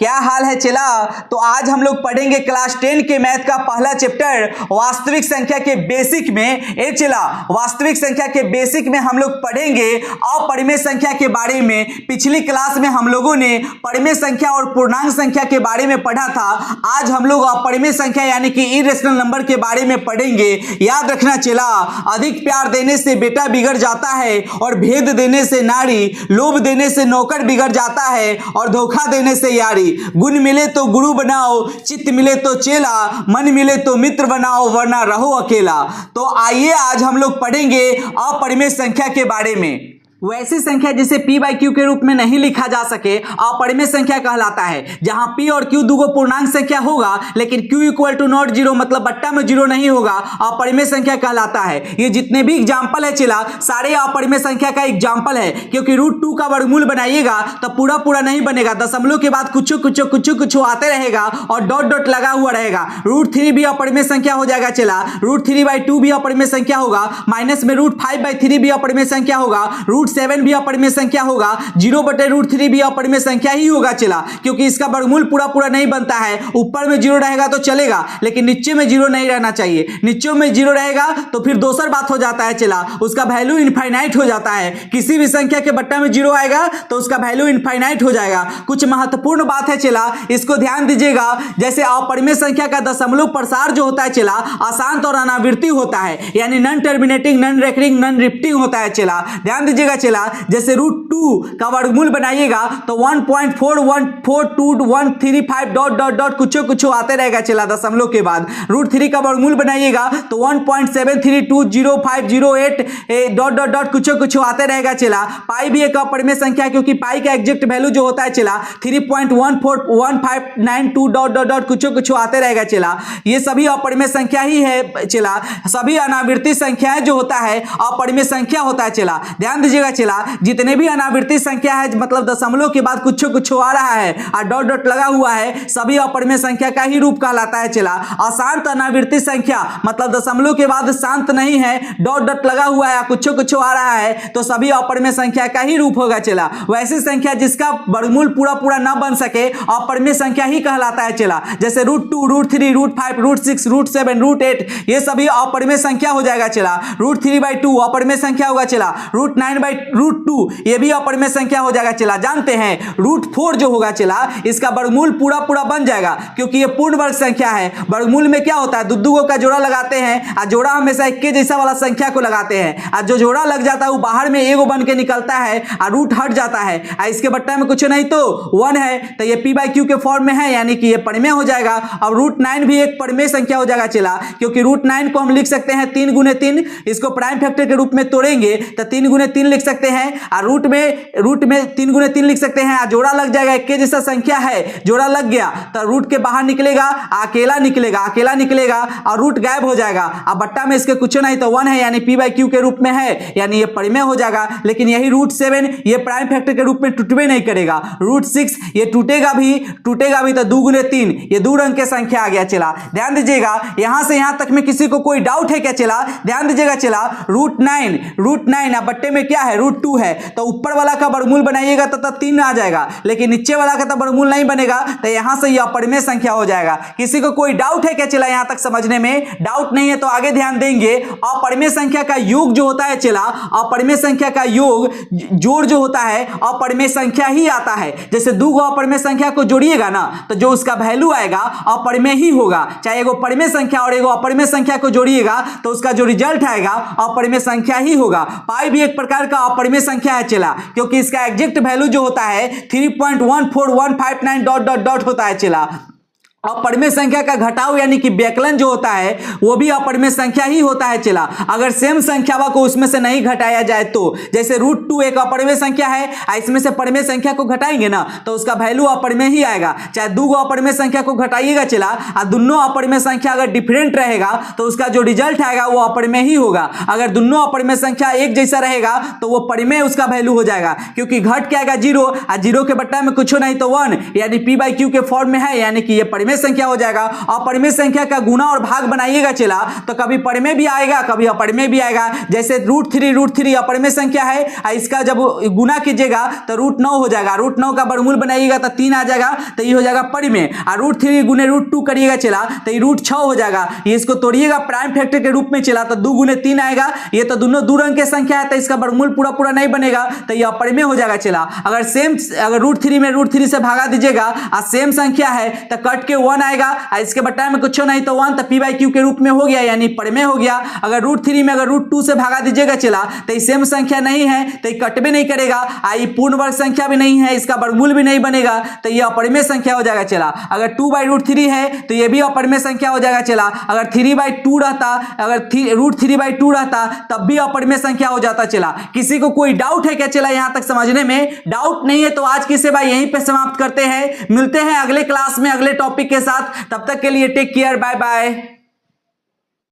क्या हाल है चला। तो आज हम लोग पढ़ेंगे क्लास 10 के मैथ का पहला चैप्टर वास्तविक संख्या के बेसिक में। ए चला, वास्तविक संख्या के बेसिक में हम लोग पढ़ेंगे अपरिमेय संख्या के बारे में। पिछली क्लास में हम लोगों ने परिमेय संख्या और पूर्णांक संख्या के बारे में पढ़ा था। आज हम लोग अपरिमेय संख्या यानी कि इरेशनल नंबर के बारे में पढ़ेंगे। याद रखना चला, अधिक प्यार देने से बेटा बिगड़ जाता है और भेद देने से नारी, लोभ देने से नौकर बिगड़ जाता है और धोखा देने से यारी। गुण मिले तो गुरु बनाओ, चित्त मिले तो चेला, मन मिले तो मित्र बनाओ, वरना रहो अकेला। तो आइए आज हम लोग पढ़ेंगे अपरिमेय संख्या के बारे में। वैसी संख्या जिसे p बाई क्यू के रूप में नहीं लिखा जा सके अपरिमेय संख्या कहलाता है। जहां p और q दो पूर्णांक संख्या होगा लेकिन q equal to not zero मतलब बट्टा में जीरो नहीं होगा, अपरिमेय संख्या कहलाता है। ये जितने भी एग्जाम्पल है चिला सारे अपरिमेय संख्या का एग्जाम्पल है, क्योंकि √2 का वर्गमूल बनाइएगा तो पूरा पूरा नहीं बनेगा, दशमलव के बाद कुछ आते रहेगा और डॉट डॉट लगा हुआ रहेगा। √3 भी अपरिमेय संख्या हो जाएगा चिला, √3/2 भी अपरिमेय संख्या होगा, माइनस में √5/3 भी अपरिमेय संख्या होगा, √7 भी अपरिमेय संख्या होगा, 0/√3 भी अपरिमेय संख्या ही होगा चिला, क्योंकि इसका वर्गमूल पूरा पूरा नहीं बनता है। ऊपर में 0 रहेगा तो चलेगा लेकिन नीचे में 0 नहीं रहना चाहिए। नीचे में 0 रहेगा तो फिर दूसर बात हो जाता है चिला, उसका वैल्यू इनफाइनाइट हो जाता है। किसी भी संख्या के बट्टा में 0 आएगा तो उसका वैल्यू इनफाइनाइट हो जाएगा। कुछ महत्वपूर्ण बात है चिला, इसको ध्यान दीजिएगा। जैसे अपरिमेय संख्या का दशमलव प्रसार जो होता है चिला अशांत और अनावृत्ति होता है, यानी non terminating, non recurring, non repeating होता है चिला। ध्यान दीजिएगा चिला, जैसे √2 का वर्गमूल बनाइएगा तो 1.414213 डॉट डॉट डॉट कुछ आते रहेगा चिला दशमलव के बाद। √3 का वर्गमूल बनाइएगा तो 1.73205008 डॉट डॉट डॉट कुछ आते रहेगा चिला। पाई भी एक अपरिमेय संख्या है, क्योंकि पाई का एग्जैक्ट वैल्यू जो होता है चिला 3.141592 डॉट डॉट डॉट कुछ आते रहेगा चिला। ये सभी अपरिमेय संख्या ही है चिला। सभी अनावृत्ति संख्याएं जो होता है अपरिमेय संख्या होता है चिला। ध्यान दीजिएगा चिला, जितने भी अनावृत्ति संख्या है मतलब दशमलव के बाद कुछ आ रहा है और डॉट डॉट लगा हुआ है, सभी अपरिमेय संख्या का ही रूप कहलाता है चिला। अशांत अनावृत्ति संख्या मतलब दशमलव के बाद शांत नहीं है, डॉट डॉट लगा हुआ है, कुछ आ रहा है, तो सभी अपरिमेय संख्या का ही रूप होगा चिला। वैसी संख्या जिसका वर्गमूल पूरा पूरा ना बन सके अपरिमेय संख्या ही कहलाता है चिला। जैसे √2, √3, √5, √6, √7, √8 ये सभी अपरिमेय संख्या हो जाएगा चिला। √3/2 अपरिमेय संख्या होगा चिला। √9/√2 ये भी अपरिमेय संख्या हो जाएगा चिला। जानते हैं √4 जो होगा चिला इसका वर्गमूल पूरा पूरा बन जाएगा, क्योंकि ये पूर्ण वर्ग संख्या है। वर्गमूल में क्या होता है, दुगो का जोड़ा लगाते हैं और जोड़ा हमेशा एक के जैसा वाला संख्या को लगाते हैं, और जो जोड़ा लग जाता है वो बाहर में एगो बन के निकलता है और रूट हट जाता है। इसके बट्टा में कुछ नहीं तो 1 है, तो ये p/q के फॉर्म में है, यानी कि ये परिमेय हो जाएगा। अब √9 भी एक परिमेय संख्या हो जाएगा चिला, क्योंकि √9 को हम लिख सकते हैं 3 × 3, इसको प्राइम फैक्टर के रूप में तोड़ेंगे तो 3 × 3 लिख सकते हैं, और रूट में 3 × 3 लिख सकते हैं। जोड़ा लग जाएगा, एक के जैसा संख्या है, जोड़ा लग गया तो रूट के बाहर निकलेगा, अकेला निकलेगा और रूट गायब हो जाएगा। अब बट्टा में इसके कुछ नहीं तो 1 है, यानी p/q के रूप में है, यानी ये परिमेय हो जाएगा। लेकिन यही √7 ये प्राइम फैक्टर के रूप में टूटबे नहीं करेगा। √6 ये टूटेगा भी तो 2 × 3 ये 2 अंक की संख्या आ गया चिला। ध्यान दीजिएगा, यहां से यहां तक में किसी को कोई डाउट है क्या चिला? ध्यान दीजिएगा चिला, √9 अब बट्टे में क्या है, √2 है, तो ऊपर वाला का वर्गमूल बनाइएगा तो 3 आ जाएगा, लेकिन नीचे वाला का तो वर्गमूल नहीं बनेगा, तो यहां से यह अपरिमेय संख्या हो जाएगा। किसी को कोई डाउट है क्या चिला? यहां तक समझने में डाउट नहीं है तो आगे ध्यान देंगे। अपरिमेय संख्या का योग जो होता है चिला, अपरिमेय संख्या का योग जोड़ जो होता है अपरिमेय संख्या ही आता है। जैसे 2 अपरिमेय संख्या को जोड़िएगा ना तो जो उसका वैल्यू आएगा अपरिमेय ही होगा। चाहे एगो परिमेय संख्या और एगो अपरिमेय संख्या को जोड़िएगा तो उसका जो रिजल्ट आएगा अपरिमेय संख्या ही होगा। पाई भी एक प्रकार का अपरिमेय संख्या है चिला, क्योंकि इसका एग्जैक्ट वैल्यू जो होता है 3.14159 डॉट डॉट डॉट होता है चिला। अपरिमेय संख्या का घटाव यानी कि व्यकलन जो होता है वो भी अपरिमेय संख्या ही होता है चिला, अगर सेम संख्या को उसमें से नहीं घटाया जाए तो। जैसे √2 एक अपरिमेय संख्या है, इसमें से परिमेय संख्या को घटाएंगे ना तो उसका वैल्यू अपरिमेय ही आएगा। चाहे 2 अपरिमेय संख्या को घटाइएगा चिला और दोनों अपरिमेय संख्या अगर डिफरेंट रहेगा तो उसका जो रिजल्ट आएगा वो अपरिमेय ही होगा। अगर दोनों अपरिमेय संख्या एक जैसा रहेगा तो वो परिमेय उसका वैल्यू हो जाएगा, क्योंकि घट के आएगा 0 और 0 के बट्टा में कुछ नहीं तो 1, यानी p/q के फॉर्म में है, यानी कि ये परिमेय अपरिमेय संख्या हो जाएगा। अपरिमेय संख्या का गुना और भाग बनाइएगा चला तो कभी परिमेय भी आएगा कभी अपरिमेय भी आएगा। जैसे √3 अपरिमेय संख्या है, इसका जब गुना कीजिएगा तो √9 हो जाएगा। √9 का वर्गमूल बनाइएगा तो 3 आ जाएगा, तो ये हो जाएगा परिमेय। और √3 गुने √2 करिएगा चला तो ये √6 हो जाएगा। ये इसको तोड़िएगा प्राइम फैक्टर के रूप में चला तो 2 गुने 3 आएगा। ये तो दोनों दो अंक की संख्या है तो इसका वर्गमूल पूरा नहीं बनेगा, तो ये अपरिमेय हो जाएगा चला। अगर √3 में √3 से भागा दीजिएगा और सेम संख्या है तो कट के 1 आएगा, इसके बटाए में कुछ नहीं तो 1, तो p/q के रूप में हो गया यानी परिमेय हो गया। अगर √3 में अगर √2 से भागा दीजिएगा चला तो ये सेम संख्या नहीं है तो ये कट भी नहीं करेगा, ये पूर्ण वर्ग संख्या भी नहीं है, इसका वर्गमूल भी नहीं बनेगा, तो ये अपरिमेय संख्या हो जाएगा चला। अगर 2/√3 है तो ये भी अपरिमेय संख्या हो जाएगा चला। अगर 3/2 रहता, अगर √3/2 रहता तब भी अपरिमेय संख्या हो जाता चला। किसी को कोई डाउट है क्या चला यहां तक समझने में? डाउट नहीं है तो आज की सेवा यहीं पे समाप्त करते हैं। मिलते हैं अगले क्लास में अगले टॉपिक के साथ, तब तक के लिए टेक केयर, बाय बाय।